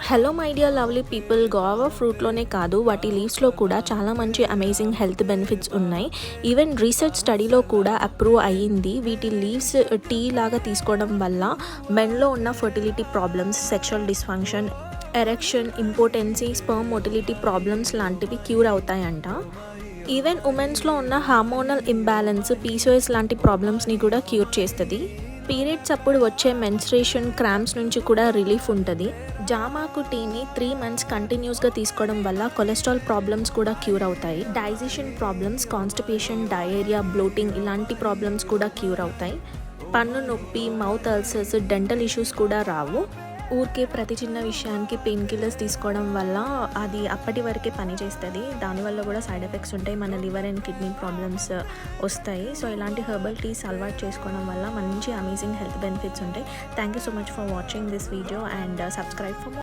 Hello my dear lovely people, guava ఫ్రూట్లోనే కాదు వాటి లీవ్స్లో కూడా చాలా మంచి అమేజింగ్ హెల్త్ బెనిఫిట్స్ ఉన్నాయి. ఈవెన్ రీసెర్చ్ స్టడీలో కూడా అప్రూవ్ అయ్యింది. వీటి లీవ్స్ టీ లాగా తీసుకోవడం వల్ల మెన్లో ఉన్న fertility problems, sexual dysfunction, erection, impotency, sperm motility problems లాంటివి క్యూర్ అవుతాయంట. ఈవెన్ ఉమెన్స్లో ఉన్న హార్మోనల్ ఇంబ్యాలెన్స్, పీసీఓఎస్ లాంటి ప్రాబ్లమ్స్ని కూడా క్యూర్ చేస్తుంది. పీరియడ్స్ అప్పుడు వచ్చే మెన్స్ట్రేషన్ క్రాంప్స్ నుంచి కూడా రిలీఫ్ ఉంటుంది. జామాకు టీని 3 months కంటిన్యూస్గా తీసుకోవడం వల్ల కొలెస్ట్రాల్ ప్రాబ్లమ్స్ కూడా క్యూర్ అవుతాయి. Digestion problems, constipation, diarrhoea, bloating ఇలాంటి ప్రాబ్లమ్స్ కూడా క్యూర్ అవుతాయి. పన్ను నొప్పి, మౌత్ అల్సర్స్, డెంటల్ ఇష్యూస్ కూడా రావు. ఊరికే ప్రతి చిన్న విషయానికి పెయిన్ కిల్లర్స్ తీసుకోవడం వల్ల అది అప్పటి వరకే పనిచేస్తుంది. దానివల్ల కూడా సైడ్ ఎఫెక్ట్స్ ఉంటాయి. మన లివర్ అండ్ కిడ్నీ ప్రాబ్లమ్స్ వస్తాయి. సో ఇలాంటి హెర్బల్ టీస్ అలవాటు చేసుకోవడం వల్ల మంచి అమేజింగ్ హెల్త్ బెనిఫిట్స్ ఉంటాయి. Thank you so much for watching this video and subscribe for